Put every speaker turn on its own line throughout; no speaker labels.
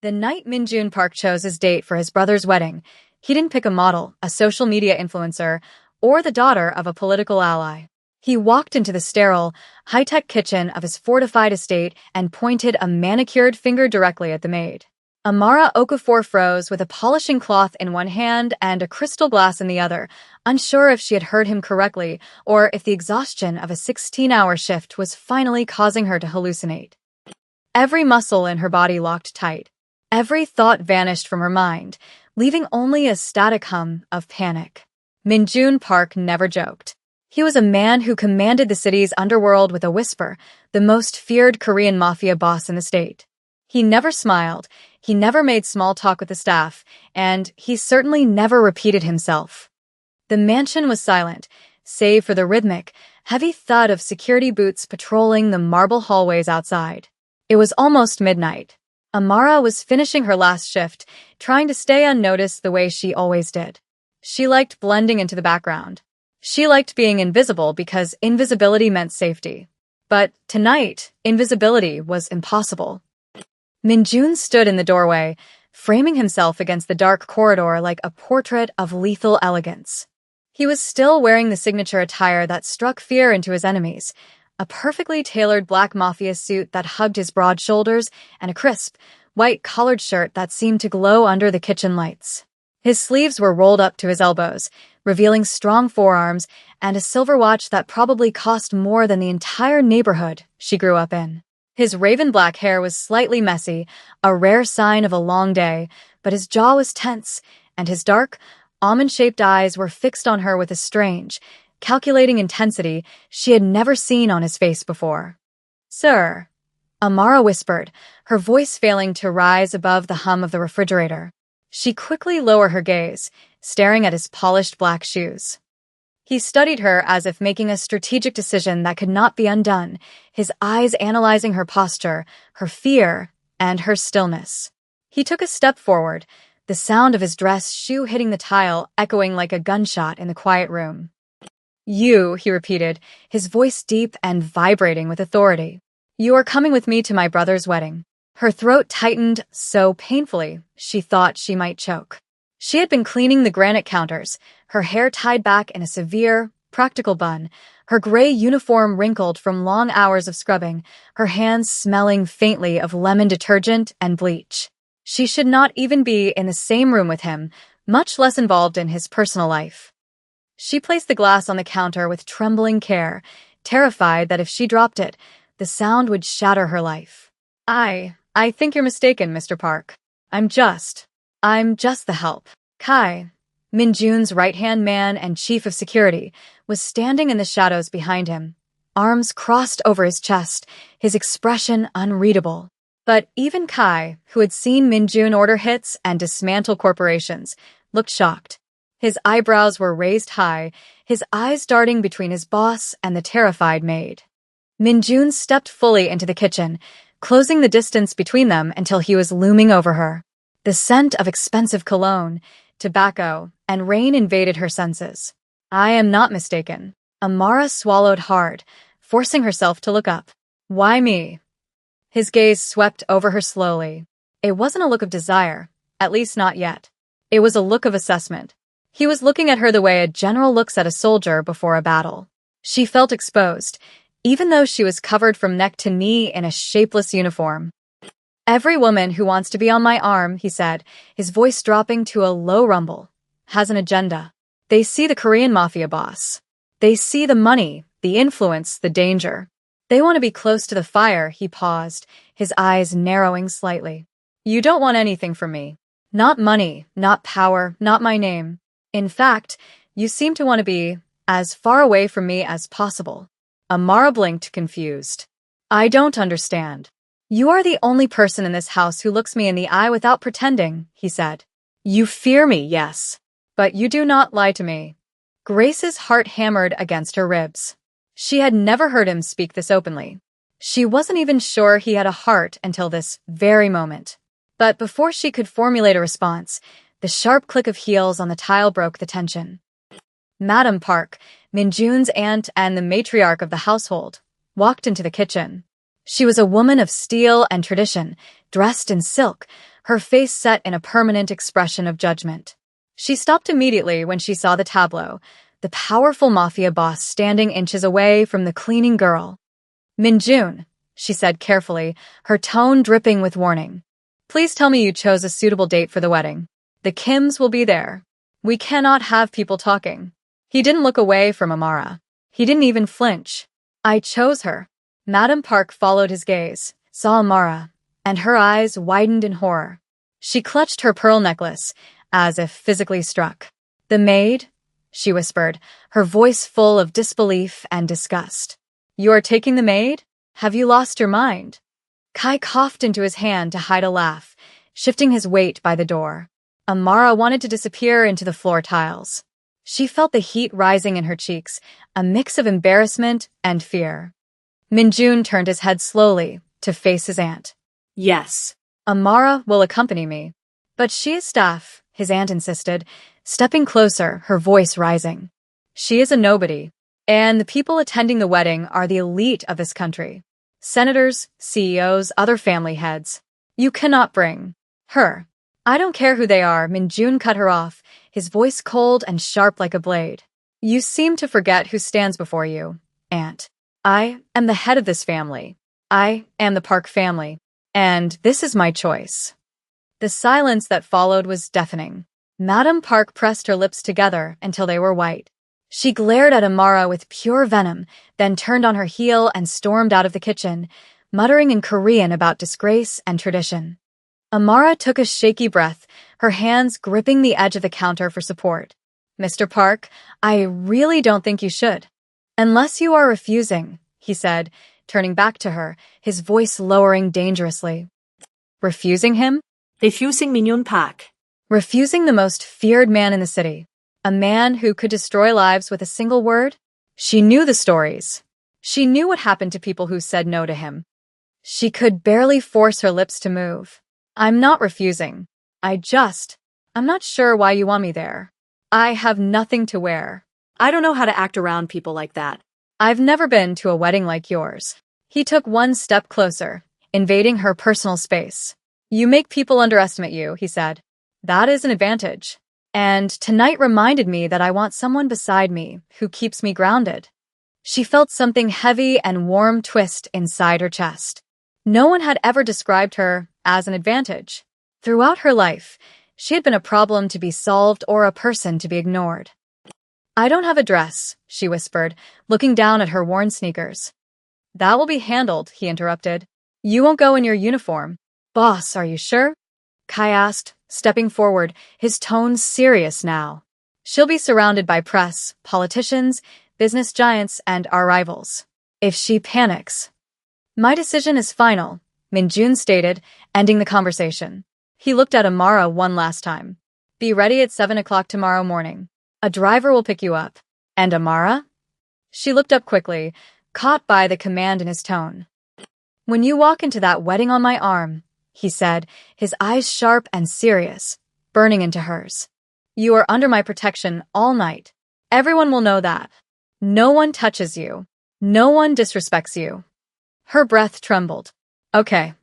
The night Minjun Park chose his date for his brother's wedding, he didn't pick a model, a social media influencer, or the daughter of a political ally. He walked into the sterile, high-tech kitchen of his fortified estate and pointed a manicured finger directly at the maid. Amara Okafor froze with a polishing cloth in one hand and a crystal glass in the other, unsure if she had heard him correctly or if the exhaustion of a 16-hour shift was finally causing her to hallucinate. Every muscle in her body locked tight. Every thought vanished from her mind, leaving only a static hum of panic. Minjun Park never joked. He was a man who commanded the city's underworld with a whisper, the most feared Korean Mafia boss in the state. He never smiled, he never made small talk with the staff, and he certainly never repeated himself. The mansion was silent, save for the rhythmic, heavy thud of security boots patrolling the marble hallways outside. It was almost midnight. Amara was finishing her last shift, trying to stay unnoticed the way she always did. She liked blending into the background. She liked being invisible because invisibility meant safety. But tonight, invisibility was impossible. Minjun stood in the doorway, framing himself against the dark corridor like a portrait of lethal elegance. He was still wearing the signature attire that struck fear into his enemies, a perfectly tailored black Mafia suit that hugged his broad shoulders and a crisp, white collared shirt that seemed to glow under the kitchen lights. His sleeves were rolled up to his elbows, revealing strong forearms and a silver watch that probably cost more than the entire neighborhood she grew up in. His raven black hair was slightly messy, a rare sign of a long day, but his jaw was tense, and his dark, almond-shaped eyes were fixed on her with a strange, calculating intensity she had never seen on his face before. "Sir," Amara whispered, her voice failing to rise above the hum of the refrigerator. She quickly lowered her gaze, staring at his polished black shoes. He studied her as if making a strategic decision that could not be undone, his eyes analyzing her posture, her fear, and her stillness. He took a step forward, the sound of his dress shoe hitting the tile echoing like a gunshot in the quiet room. "You," he repeated, his voice deep and vibrating with authority. "You are coming with me to my brother's wedding." Her throat tightened so painfully she thought she might choke. She had been cleaning the granite counters, her hair tied back in a severe, practical bun, her gray uniform wrinkled from long hours of scrubbing, her hands smelling faintly of lemon detergent and bleach. She should not even be in the same room with him, much less involved in his personal life. She placed the glass on the counter with trembling care, terrified that if she dropped it, the sound would shatter her life. I think you're mistaken, Mr. Park. I'm just the help." Kai, Minjun's right-hand man and chief of security, was standing in the shadows behind him, arms crossed over his chest, his expression unreadable. But even Kai, who had seen Minjun order hits and dismantle corporations, looked shocked. His eyebrows were raised high, his eyes darting between his boss and the terrified maid. Minjun stepped fully into the kitchen, closing the distance between them until he was looming over her. The scent of expensive cologne, tobacco, and rain invaded her senses. "I am not mistaken." Amara swallowed hard, forcing herself to look up. "Why me?" His gaze swept over her slowly. It wasn't a look of desire, at least not yet. It was a look of assessment. He was looking at her the way a general looks at a soldier before a battle. She felt exposed, even though she was covered from neck to knee in a shapeless uniform. "Every woman who wants to be on my arm," he said, his voice dropping to a low rumble, "has an agenda. They see the Korean Mafia boss. They see the money, the influence, the danger. They want to be close to the fire." He paused, his eyes narrowing slightly. "You don't want anything from me. Not money, not power, not my name. In fact, you seem to want to be as far away from me as possible." Amara blinked, confused. "I don't understand." "You are the only person in this house who looks me in the eye without pretending," he said. "You fear me, yes. But you do not lie to me." Grace's heart hammered against her ribs. She had never heard him speak this openly. She wasn't even sure he had a heart until this very moment. But before she could formulate a response, the sharp click of heels on the tile broke the tension. Madam Park, Minjun's aunt and the matriarch of the household, walked into the kitchen. She was a woman of steel and tradition, dressed in silk, her face set in a permanent expression of judgment. She stopped immediately when she saw the tableau, the powerful mafia boss standing inches away from the cleaning girl. "Minjun," she said carefully, her tone dripping with warning. "Please tell me you chose a suitable date for the wedding. The Kims will be there. We cannot have people talking." He didn't look away from Amara. He didn't even flinch. "I chose her." Madam Park followed his gaze, saw Amara, and her eyes widened in horror. She clutched her pearl necklace, as if physically struck. "The maid?" she whispered, her voice full of disbelief and disgust. "You are taking the maid? Have you lost your mind?" Kai coughed into his hand to hide a laugh, shifting his weight by the door. Amara wanted to disappear into the floor tiles. She felt the heat rising in her cheeks, a mix of embarrassment and fear. Minjun turned his head slowly to face his aunt.
"Yes."
"Amara will accompany me." "But she is staff," his aunt insisted, stepping closer, her voice rising. "She is a nobody, and the people attending the wedding are the elite of this country. Senators, CEOs, other family heads. You cannot bring her." "I don't care who they are," Minjun cut her off, his voice cold and sharp like a blade. "You seem to forget who stands before you, aunt. I am the head of this family. I am the Park family, and this is my choice." The silence that followed was deafening. Madam Park pressed her lips together until they were white. She glared at Amara with pure venom, then turned on her heel and stormed out of the kitchen, muttering in Korean about disgrace and tradition. Amara took a shaky breath, her hands gripping the edge of the counter for support. "Mr. Park, I really don't think you should." "Unless you are refusing," he said, turning back to her, his voice lowering dangerously. "Refusing him?"
"Refusing Minjun Park."
"Refusing the most feared man in the city. A man who could destroy lives with a single word?" She knew the stories. She knew what happened to people who said no to him. She could barely force her lips to move. "I'm not refusing. I'm not sure why you want me there. I have nothing to wear."
"I don't know how to act around people like that."
"I've never been to a wedding like yours." He took one step closer, invading her personal space. "You make people underestimate you," he said. "That is an advantage. And tonight reminded me that I want someone beside me who keeps me grounded." She felt something heavy and warm twist inside her chest. No one had ever described her as an advantage. Throughout her life, she had been a problem to be solved or a person to be ignored. "I don't have a dress," she whispered, looking down at her worn sneakers. "That will be handled," he interrupted. "You won't go in your uniform." "Boss, are you sure?" Kai asked, stepping forward, his tone serious now. "She'll be surrounded by press, politicians, business giants, and our rivals. If she panics..." "My decision is final," Minjun stated, ending the conversation. He looked at Amara one last time. "Be ready at 7 o'clock tomorrow morning. A driver will pick you up." "And Amara?" She looked up quickly, caught by the command in his tone. "When you walk into that wedding on my arm," he said, his eyes sharp and serious, burning into hers. "You are under my protection all night. Everyone will know that. No one touches you. No one disrespects you." Her breath trembled. "Okay."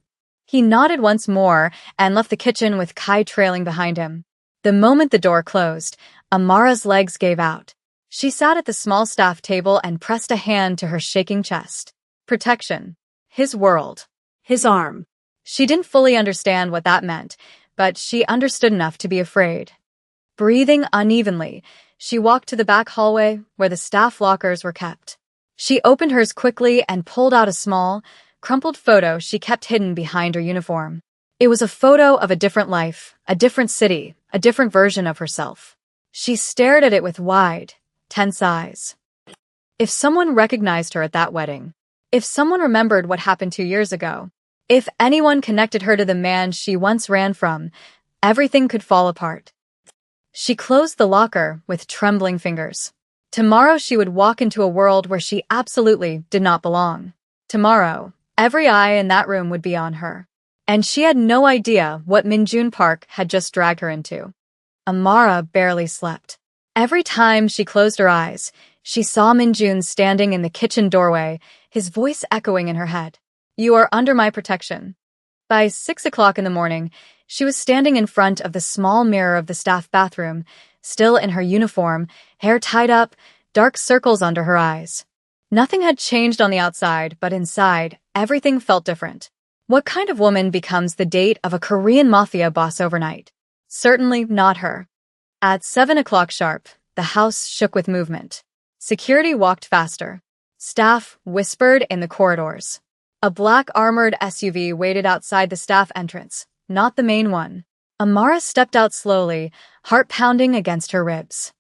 He nodded once more and left the kitchen with Kai trailing behind him. The moment the door closed, Amara's legs gave out. She sat at the small staff table and pressed a hand to her shaking chest. Protection. His world.
His arm.
She didn't fully understand what that meant, but she understood enough to be afraid. Breathing unevenly, she walked to the back hallway where the staff lockers were kept. She opened hers quickly and pulled out a small, crumpled photo she kept hidden behind her uniform. It was a photo of a different life, a different city, a different version of herself. She stared at it with wide, tense eyes. If someone recognized her at that wedding, if someone remembered what happened 2 years ago, if anyone connected her to the man she once ran from, everything could fall apart. She closed the locker with trembling fingers. Tomorrow she would walk into a world where she absolutely did not belong. Tomorrow, every eye in that room would be on her. And she had no idea what Minjun Park had just dragged her into. Amara barely slept. Every time she closed her eyes, she saw Minjun standing in the kitchen doorway, his voice echoing in her head. "You are under my protection." By 6 o'clock in the morning, She was standing in front of the small mirror of the staff bathroom, still in her uniform, hair tied up, dark circles under her eyes. Nothing had changed on the outside, but inside, everything felt different. What kind of woman becomes the date of a Korean mafia boss overnight? Certainly not her. At 7 o'clock sharp, the house shook with movement. Security walked faster. Staff whispered in the corridors. A black armored SUV waited outside the staff entrance, not the main one. Amara stepped out slowly, heart pounding against her ribs.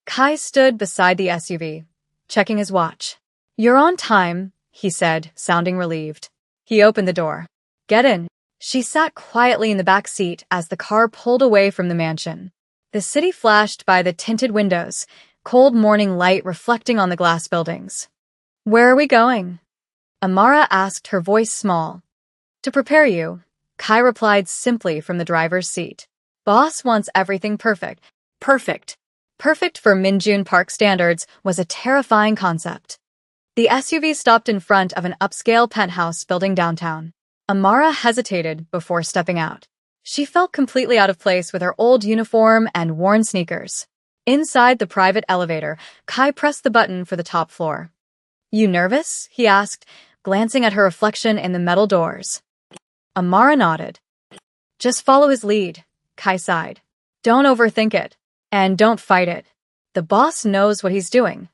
Kai stood beside the SUV, checking his watch. "You're on time," he said, sounding relieved. He opened the door. "Get in." She sat quietly in the back seat as the car pulled away from the mansion. The city flashed by the tinted windows, cold morning light reflecting on the glass buildings. "Where are we going?" Amara asked, her voice small. "To prepare you," Kai replied simply from the driver's seat. Boss wants everything perfect. Perfect. Perfect for Minjun Park standards was a terrifying concept. The SUV stopped in front of an upscale penthouse building downtown. Amara hesitated before stepping out. She felt completely out of place with her old uniform and worn sneakers. Inside the private elevator, Kai pressed the button for the top floor. "You nervous?" he asked, glancing at her reflection in the metal doors. Amara nodded. "Just follow his lead," Kai sighed. "Don't overthink it. And don't fight it. The boss knows what he's doing."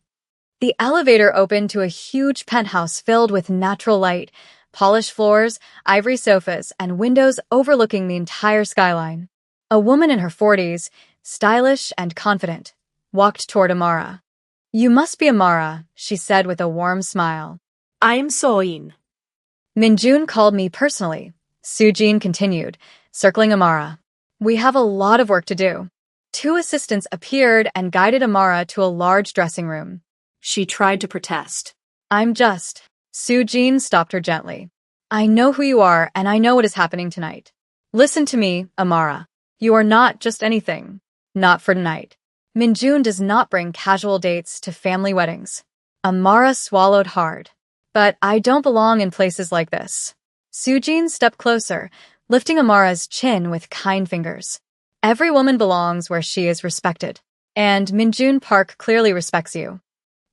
The elevator opened to a huge penthouse filled with natural light, polished floors, ivory sofas, and windows overlooking the entire skyline. A woman in her 40s, stylish and confident, walked toward Amara. "You must be Amara," she said with a warm smile.
I am Soin.
"Minjun called me personally," Sujin continued, circling Amara. "We have a lot of work to do." Two assistants appeared and guided Amara to a large dressing room.
She tried to protest.
"I'm just..." Sujin stopped her gently. "I know who you are, and I know what is happening tonight. Listen to me, Amara. You are not just anything. Not for tonight. Minjun does not bring casual dates to family weddings." Amara swallowed hard. "But I don't belong in places like this." Sujin stepped closer, lifting Amara's chin with kind fingers. "Every woman belongs where she is respected. And Minjun Park clearly respects you."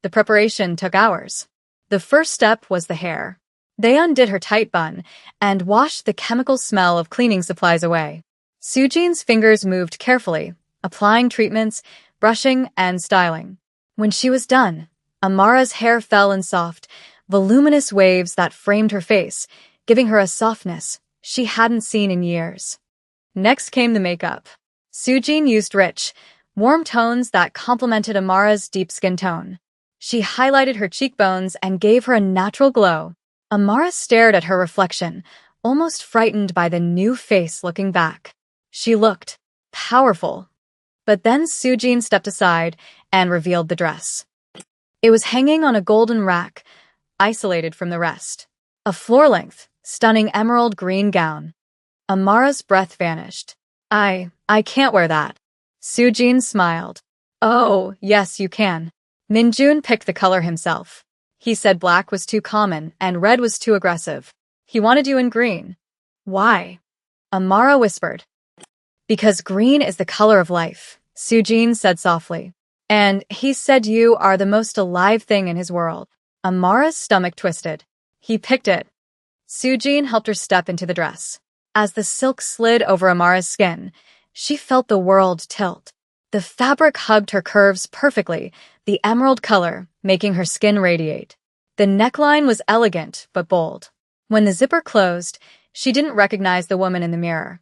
The preparation took hours. The first step was the hair. They undid her tight bun and washed the chemical smell of cleaning supplies away. Sujin's fingers moved carefully, applying treatments, brushing, and styling. When she was done, Amara's hair fell in soft, voluminous waves that framed her face, giving her a softness she hadn't seen in years. Next came the makeup. Sujin used rich, warm tones that complemented Amara's deep skin tone. She highlighted her cheekbones and gave her a natural glow. Amara stared at her reflection, almost frightened by the new face looking back. She looked powerful. But then Sujin stepped aside and revealed the dress. It was hanging on a golden rack, isolated from the rest. A floor-length, stunning emerald green gown. Amara's breath vanished. I can't wear that." Sujin smiled. "Oh, yes, you can." Minjun picked the color himself. He said black was too common and red was too aggressive. He wanted you in green. "Why?" Amara whispered. "Because green is the color of life," Sujin said softly. "And he said you are the most alive thing in his world." Amara's stomach twisted. He picked it. Sujin helped her step into the dress. As the silk slid over Amara's skin, she felt the world tilt. The fabric hugged her curves perfectly, the emerald color making her skin radiate. The neckline was elegant but bold. When the zipper closed, she didn't recognize the woman in the mirror.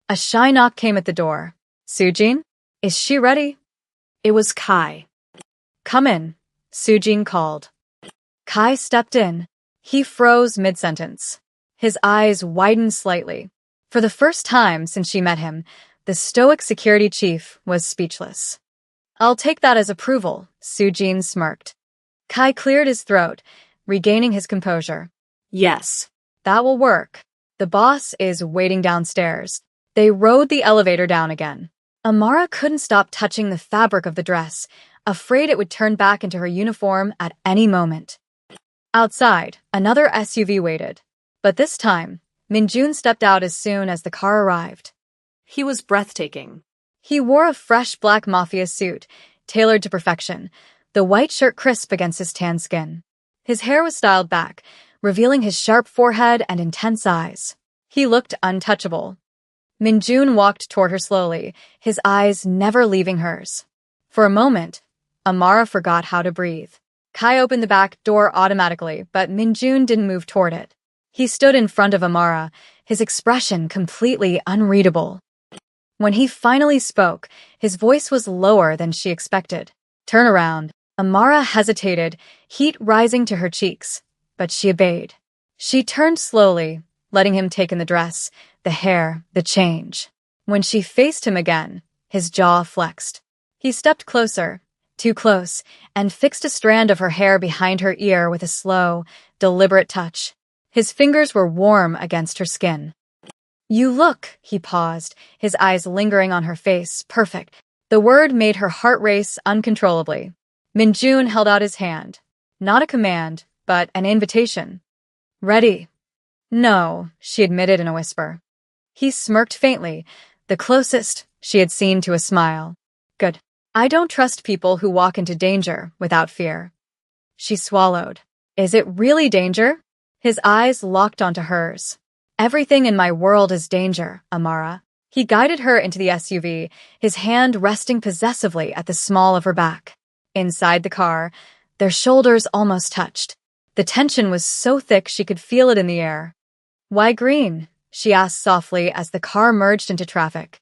A shy knock came at the door. "Sujin? Is she ready?"
It was Kai.
"Come in," Sujin called. Kai stepped in. He froze mid-sentence. His eyes widened slightly. For the first time since she met him, the stoic security chief was speechless. "I'll take that as approval," Sujin smirked. Kai cleared his throat, regaining his composure.
Yes.
"That will work. The boss is waiting downstairs." They rode the elevator down again. Amara couldn't stop touching the fabric of the dress, afraid it would turn back into her uniform at any moment. Outside, another SUV waited. But this time, Minjun stepped out as soon as the car arrived.
He was breathtaking.
He wore a fresh black Mafia suit, tailored to perfection, the white shirt crisp against his tan skin. His hair was styled back, revealing his sharp forehead and intense eyes. He looked untouchable. Minjun walked toward her slowly, his eyes never leaving hers. For a moment, Amara forgot how to breathe. Kai opened the back door automatically, but Minjun didn't move toward it. He stood in front of Amara, his expression completely unreadable. When he finally spoke, his voice was lower than she expected. Turn around. Amara hesitated, heat rising to her cheeks, but she obeyed. She turned slowly, letting him take in the dress, the hair, the change. When she faced him again, his jaw flexed. He stepped closer, too close, and fixed a strand of her hair behind her ear with a slow, deliberate touch. His fingers were warm against her skin. You look, he paused, his eyes lingering on her face, perfect. The word made her heart race uncontrollably. Minjun held out his hand. Not a command, but an invitation. Ready? No, she admitted in a whisper. He smirked faintly, the closest she had seen to a smile. Good. I don't trust people who walk into danger without fear. She swallowed. Is it really danger? His eyes locked onto hers. Everything in my world is danger, Amara. He guided her into the SUV, his hand resting possessively at the small of her back. Inside the car, their shoulders almost touched. The tension was so thick she could feel it in the air. Why green? She asked softly as the car merged into traffic.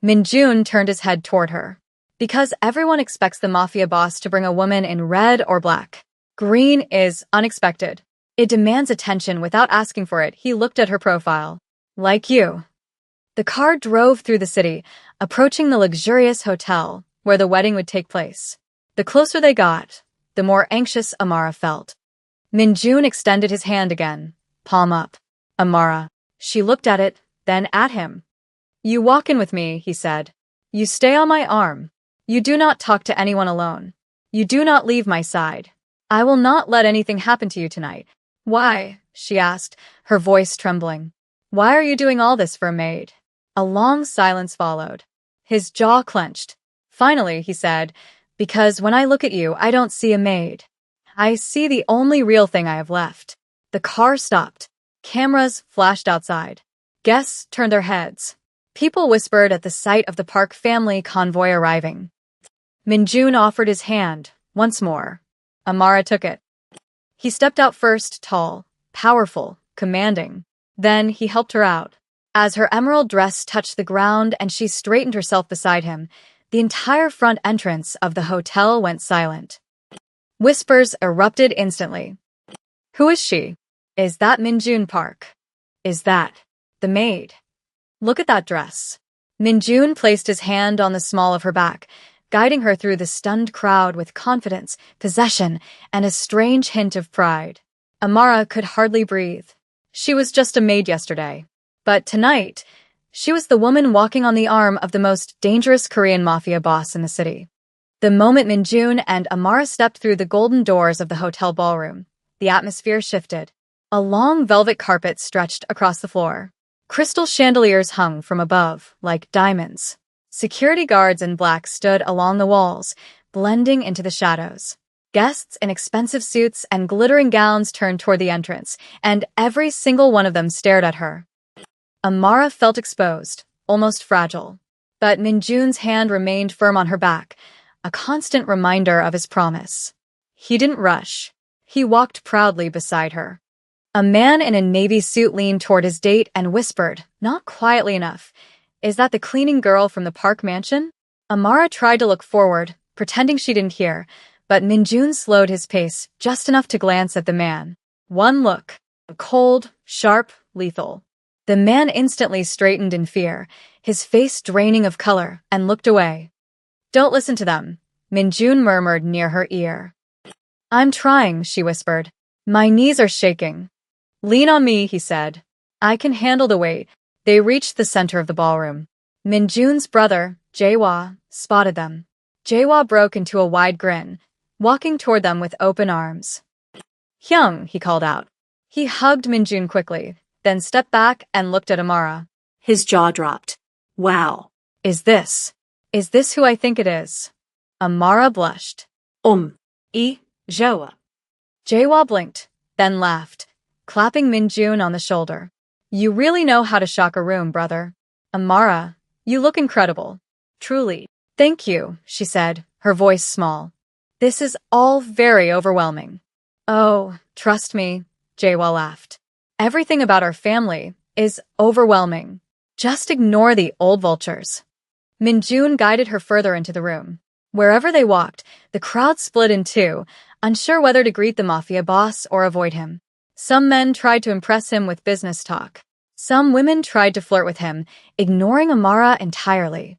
Minjun turned his head toward her. Because everyone expects the Mafia boss to bring a woman in red or black. Green is unexpected. It demands attention without asking for it. He looked at her profile. Like you. The car drove through the city, approaching the luxurious hotel where the wedding would take place. The closer they got, the more anxious Amara felt. Minjun extended his hand again, palm up. Amara. She looked at it, then at him. You walk in with me, he said. You stay on my arm. You do not talk to anyone alone. You do not leave my side. I will not let anything happen to you tonight. Why? She asked, her voice trembling. Why are you doing all this for a maid? A long silence followed. His jaw clenched. Finally, he said, because when I look at you, I don't see a maid. I see the only real thing I have left. The car stopped. Cameras flashed outside. Guests turned their heads. People whispered at the sight of the Park family convoy arriving. Minjun offered his hand, once more. Amara took it. He stepped out first, tall, powerful, commanding. Then he helped her out. As her emerald dress touched the ground and she straightened herself beside him, the entire front entrance of the hotel went silent. Whispers erupted instantly. Who is she? Is that Minjun Park? Is that the maid? Look at that dress. Minjun placed his hand on the small of her back, guiding her through the stunned crowd with confidence, possession, and a strange hint of pride. Amara could hardly breathe. She was just a maid yesterday. But tonight, she was the woman walking on the arm of the most dangerous Korean mafia boss in the city. The moment Minjun and Amara stepped through the golden doors of the hotel ballroom, the atmosphere shifted. A long velvet carpet stretched across the floor. Crystal chandeliers hung from above, like diamonds. Security guards in black stood along the walls, blending into the shadows. Guests in expensive suits and glittering gowns turned toward the entrance, and every single one of them stared at her. Amara felt exposed, almost fragile. But Minjun's hand remained firm on her back, a constant reminder of his promise. He didn't rush. He walked proudly beside her. A man in a navy suit leaned toward his date and whispered, not quietly enough, "Is that the cleaning girl from the Park mansion?" Amara tried to look forward, pretending she didn't hear, but Minjun slowed his pace just enough to glance at the man. One look. Cold, sharp, lethal. The man instantly straightened in fear, his face draining of color, and looked away. Don't listen to them, Minjun murmured near her ear. I'm trying, she whispered. My knees are shaking. Lean on me, he said. I can handle the weight. They reached the center of the ballroom. Minjun's brother, Jae-wha, spotted them. Jae-wha broke into a wide grin, walking toward them with open arms. Hyung, he called out. He hugged Minjun quickly, then stepped back and looked at Amara.
His jaw dropped. Wow.
Is this who I think it is? Amara blushed.
I, Joa.
Jaewa blinked, then laughed, clapping Minjun on the shoulder. You really know how to shock a room, brother. Amara, you look incredible. Truly. Thank you, she said, her voice small. This is all very overwhelming. Oh, trust me, Jaewa laughed. Everything about our family is overwhelming. Just ignore the old vultures. Minjun guided her further into the room. Wherever they walked, the crowd split in two, unsure whether to greet the Mafia boss or avoid him. Some men tried to impress him with business talk. Some women tried to flirt with him, ignoring Amara entirely.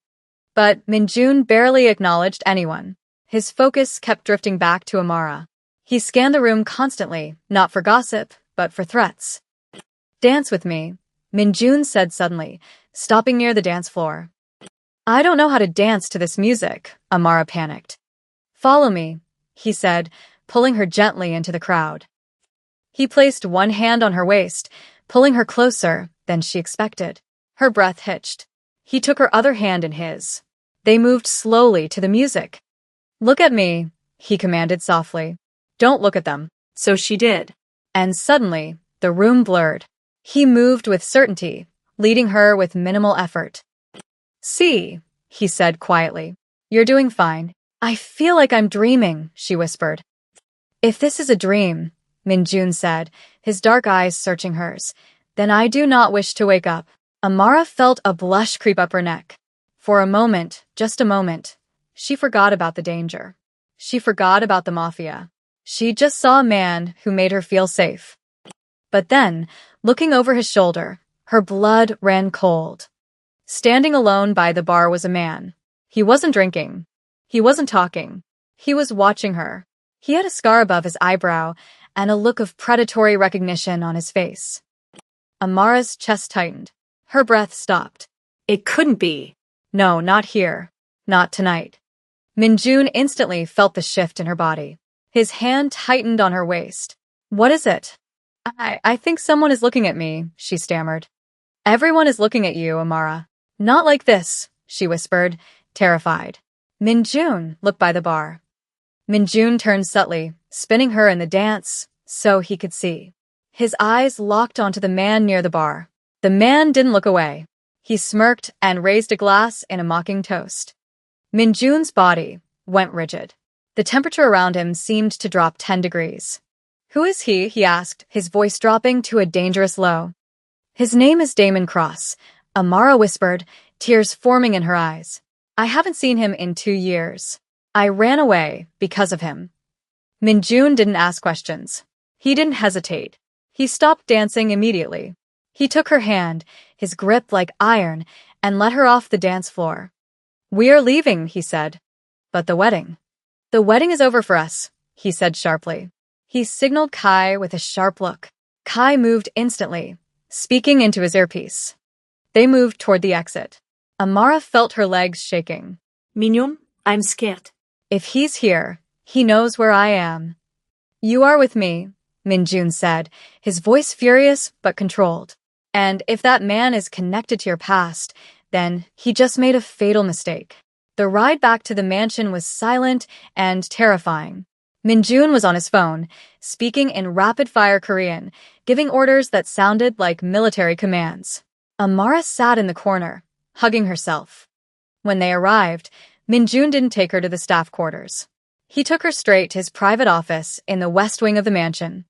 But Minjun barely acknowledged anyone. His focus kept drifting back to Amara. He scanned the room constantly, not for gossip, but for threats. Dance with me, Minjun said suddenly, stopping near the dance floor. I don't know how to dance to this music, Amara panicked. Follow me, he said, pulling her gently into the crowd. He placed one hand on her waist, pulling her closer than she expected. Her breath hitched. He took her other hand in his. They moved slowly to the music. Look at me, he commanded softly. Don't look at them.
So she did.
And suddenly, the room blurred. He moved with certainty, leading her with minimal effort. See, he said quietly. You're doing fine. I feel like I'm dreaming, she whispered. If this is a dream, Minjun said, his dark eyes searching hers, then I do not wish to wake up. Amara felt a blush creep up her neck. For a moment, just a moment, she forgot about the danger. She forgot about the Mafia. She just saw a man who made her feel safe. But then, looking over his shoulder, her blood ran cold. Standing alone by the bar was a man. He wasn't drinking. He wasn't talking. He was watching her. He had a scar above his eyebrow and a look of predatory recognition on his face. Amara's chest tightened. Her breath stopped.
It couldn't be.
No, not here. Not tonight. Minjun instantly felt the shift in her body. His hand tightened on her waist. What is it? I think someone is looking at me, she stammered. Everyone is looking at you, Amara. Not like this, she whispered, terrified. Minjun, look by the bar. Minjun turned subtly, spinning her in the dance, so he could see. His eyes locked onto the man near the bar. The man didn't look away. He smirked and raised a glass in a mocking toast. Minjun's body went rigid. The temperature around him seemed to drop 10 degrees. Who is he asked, his voice dropping to a dangerous low. His name is Damon Cross, Amara whispered, tears forming in her eyes. I haven't seen him in 2 years. I ran away because of him. Minjun didn't ask questions. He didn't hesitate. He stopped dancing immediately. He took her hand, his grip like iron, and led her off the dance floor. We are leaving, he said. But the wedding? The wedding is over for us, he said sharply. He signaled Kai with a sharp look. Kai moved instantly, speaking into his earpiece. They moved toward the exit. Amara felt her legs shaking.
Minjun, I'm scared.
If he's here, he knows where I am. You are with me, Minjun said, his voice furious but controlled. And if that man is connected to your past, then he just made a fatal mistake. The ride back to the mansion was silent and terrifying. Minjun was on his phone, speaking in rapid-fire Korean, giving orders that sounded like military commands. Amara sat in the corner, hugging herself. When they arrived, Minjun didn't take her to the staff quarters. He took her straight to his private office in the west wing of the mansion.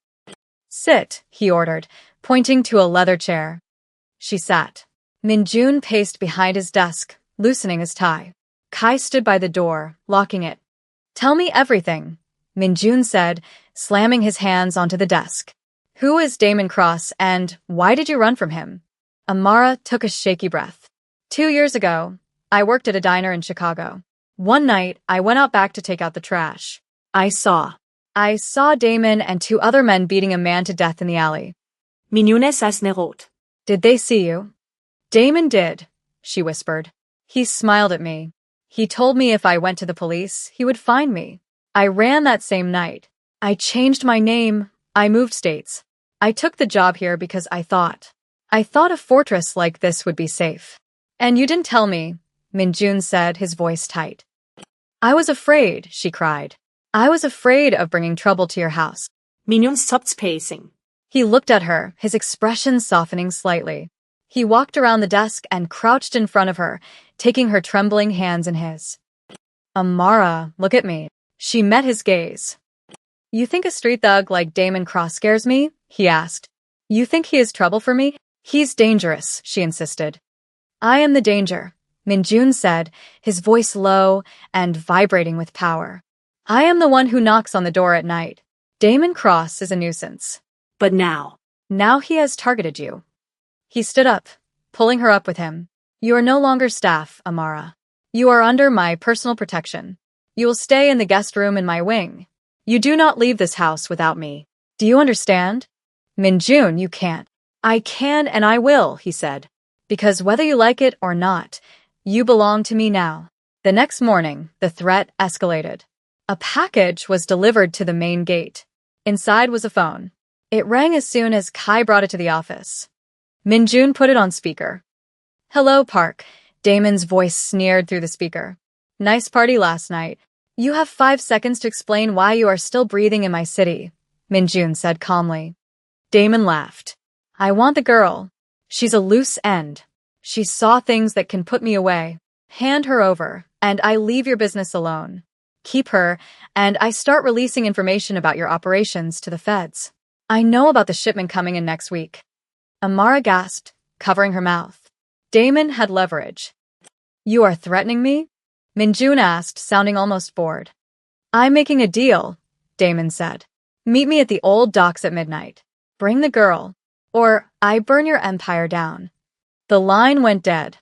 Sit, he ordered, pointing to a leather chair. She sat. Minjun paced behind his desk, loosening his tie. Kai stood by the door, locking it. Tell me everything, Minjun said, slamming his hands onto the desk. Who is Damon Cross and why did you run from him? Amara took a shaky breath. 2 years ago, I worked at a diner in Chicago. One night, I went out back to take out the trash. I saw Damon and 2 other men beating a man to death in the alley.
Minjun saß nerot.
Did they see you? Damon did, she whispered. He smiled at me. He told me if I went to the police, he would find me. I ran that same night. I changed my name. I moved states. I took the job here because I thought a fortress like this would be safe. And you didn't tell me, Minjun said, his voice tight. I was afraid, she cried. I was afraid of bringing trouble to your house.
Minyon stopped pacing.
He looked at her, his expression softening slightly. He walked around the desk and crouched in front of her, taking her trembling hands in his. Amara, look at me. She met his gaze. You think a street thug like Damon Cross scares me? He asked. You think he is trouble for me? He's dangerous, she insisted. I am the danger, Minjun said, his voice low and vibrating with power. I am the one who knocks on the door at night. Damon Cross is a nuisance.
But now
he has targeted you. He stood up, pulling her up with him. You are no longer staff, Amara. You are under my personal protection. You will stay in the guest room in my wing. You do not leave this house without me. Do you understand? Minjun, you can't. I can and I will, he said. Because whether you like it or not, you belong to me now. The next morning, the threat escalated. A package was delivered to the main gate. Inside was a phone. It rang as soon as Kai brought it to the office. Minjun put it on speaker. Hello, Park. Damon's voice sneered through the speaker. Nice party last night. You have 5 seconds to explain why you are still breathing in my city, Minjun said calmly. Damon laughed. I want the girl. She's a loose end. She saw things that can put me away. Hand her over, and I leave your business alone. Keep her, and I start releasing information about your operations to the feds. I know about the shipment coming in next week. Amara gasped, covering her mouth. Damon had leverage. You are threatening me? Minjun asked, sounding almost bored. I'm making a deal, Damon said. Meet me at the old docks at midnight. Bring the girl, or I burn your empire down. The line went dead.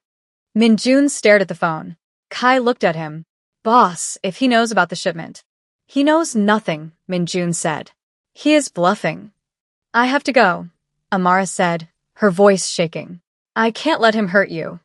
Minjun stared at the phone. Kai looked at him. Boss, if he knows about the shipment. He knows nothing, Minjun said. He is bluffing. I have to go, Amara said, her voice shaking. I can't let him hurt you.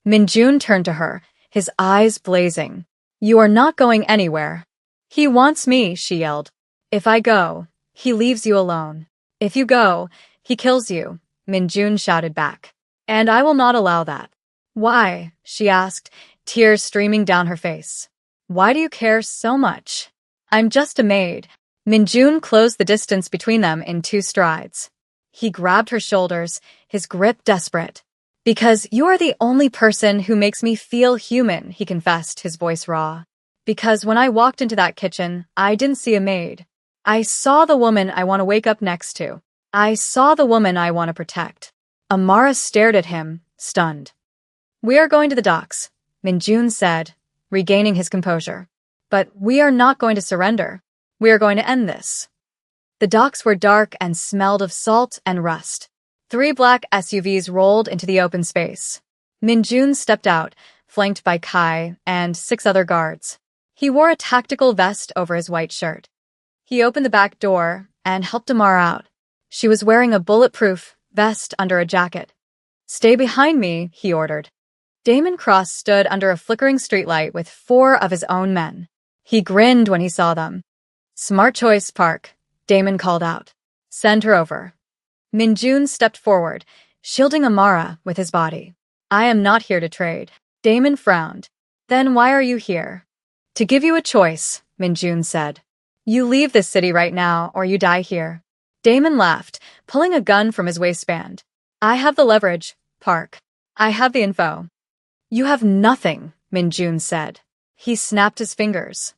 Minjun turned to her, his eyes blazing. You are not going anywhere. He wants me, she yelled. If I go, he leaves you alone. If you go, he kills you, Minjun shouted back. And I will not allow that. Why? She asked, tears streaming down her face. Why do you care so much? I'm just a maid. Minjun closed the distance between them in 2 strides. He grabbed her shoulders, his grip desperate. Because you are the only person who makes me feel human, he confessed, his voice raw. Because when I walked into that kitchen, I didn't see a maid. I saw the woman I want to wake up next to. I saw the woman I want to protect. Amara stared at him, stunned. We are going to the docks, Minjun said, regaining his composure. But we are not going to surrender. We are going to end this. The docks were dark and smelled of salt and rust. 3 black SUVs rolled into the open space. Minjun stepped out, flanked by Kai and 6 other guards. He wore a tactical vest over his white shirt. He opened the back door and helped Amara out. She was wearing a bulletproof vest under a jacket. Stay behind me, he ordered. Damon Cross stood under a flickering streetlight with 4 of his own men. He grinned when he saw them. Smart choice, Park, Damon called out. Send her over. Minjun stepped forward, shielding Amara with his body. I am not here to trade. Damon frowned. Then why are you here? To give you a choice, Minjun said. You leave this city right now or you die here. Damon laughed, pulling a gun from his waistband. I have the leverage, Park. I have the info. You have nothing, Minjun said. He snapped his fingers.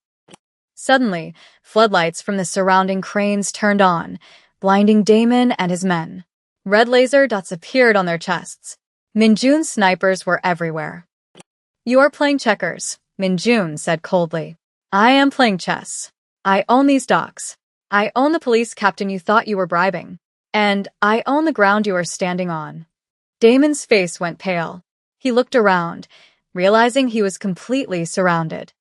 Suddenly, floodlights from the surrounding cranes turned on, blinding Damon and his men. Red laser dots appeared on their chests. Minjun's snipers were everywhere. You are playing checkers, Minjun said coldly. I am playing chess. I own these docks. I own the police captain you thought you were bribing. And I own the ground you are standing on. Damon's face went pale. He looked around, realizing he was completely surrounded.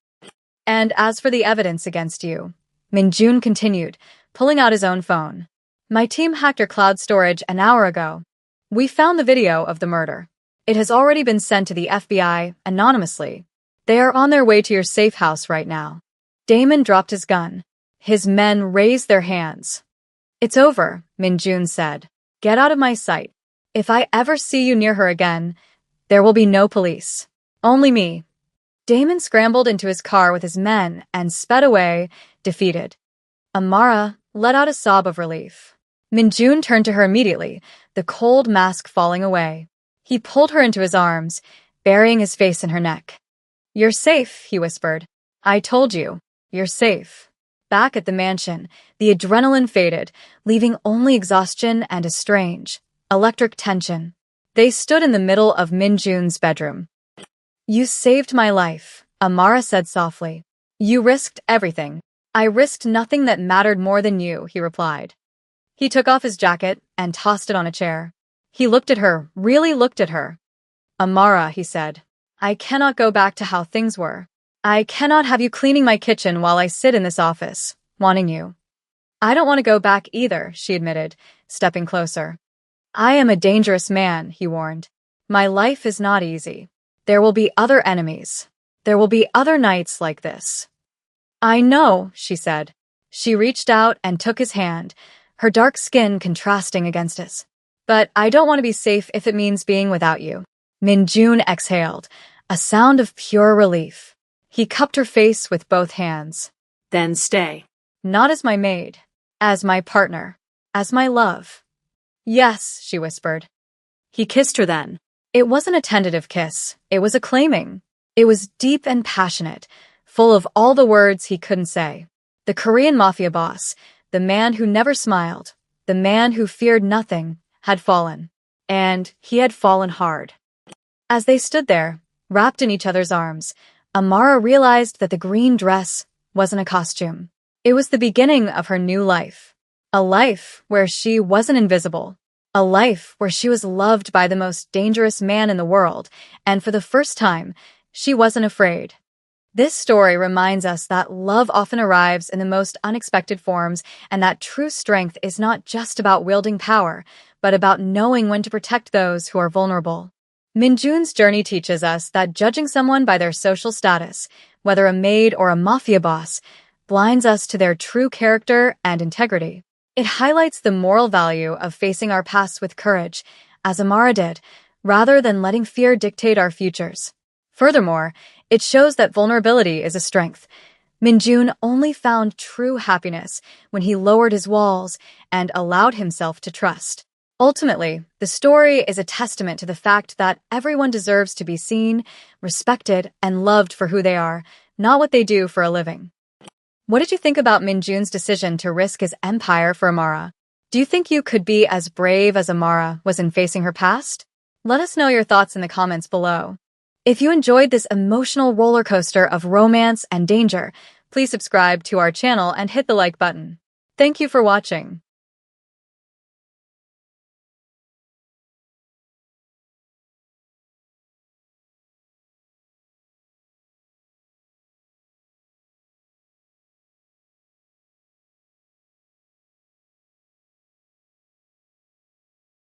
And as for the evidence against you, Minjun continued, pulling out his own phone. My team hacked your cloud storage an hour ago. We found the video of the murder. It has already been sent to the FBI anonymously. They are on their way to your safe house right now. Damon dropped his gun. His men raised their hands. It's over, Minjun said. Get out of my sight. If I ever see you near her again, There will be no police. Only me. Damon scrambled into his car with his men and sped away, defeated. Amara let out a sob of relief. Minjun turned to her immediately, the cold mask falling away. He pulled her into his arms, burying his face in her neck. "You're safe," he whispered. "I told you. You're safe." Back at the mansion, the adrenaline faded, leaving only exhaustion and a strange, electric tension. They stood in the middle of Minjun's bedroom. "You saved my life," Amara said softly. "You risked everything." "I risked nothing that mattered more than you," he replied. He took off his jacket and tossed it on a chair. He looked at her, really looked at her. "Amara," he said, "I cannot go back to how things were. I cannot have you cleaning my kitchen while I sit in this office, wanting you." "I don't want to go back either," she admitted, stepping closer. "I am a dangerous man," he warned. "My life is not easy. There will be other enemies. There will be other nights like this." "I know," she said. She reached out and took his hand, her dark skin contrasting against his. "But I don't want to be safe if it means being without you." Minjun exhaled, a sound of pure relief. He cupped her face with both hands.
Then stay.
"Not as my maid, as my partner, as my love." "Yes," she whispered.
He kissed her then.
It wasn't a tentative kiss, it was a claiming. It was deep and passionate, full of all the words he couldn't say. The Korean Mafia boss, the man who never smiled, the man who feared nothing, had fallen. And he had fallen hard. As they stood there, wrapped in each other's arms, Amara realized that the green dress wasn't a costume. It was the beginning of her new life. A life where she wasn't invisible. A life where she was loved by the most dangerous man in the world, and for the first time, she wasn't afraid. This story reminds us that love often arrives in the most unexpected forms, and that true strength is not just about wielding power, but about knowing when to protect those who are vulnerable. Minjun's journey teaches us that judging someone by their social status, whether a maid or a mafia boss, blinds us to their true character and integrity. It highlights the moral value of facing our pasts with courage, as Amara did, rather than letting fear dictate our futures. Furthermore, it shows that vulnerability is a strength. Minjun only found true happiness when he lowered his walls and allowed himself to trust. Ultimately, the story is a testament to the fact that everyone deserves to be seen, respected, and loved for who they are, not what they do for a living. What did you think about Minjun's decision to risk his empire for Amara? Do you think you could be as brave as Amara was in facing her past? Let us know your thoughts in the comments below. If you enjoyed this emotional roller coaster of romance and danger, please subscribe to our channel and hit the like button. Thank you for watching.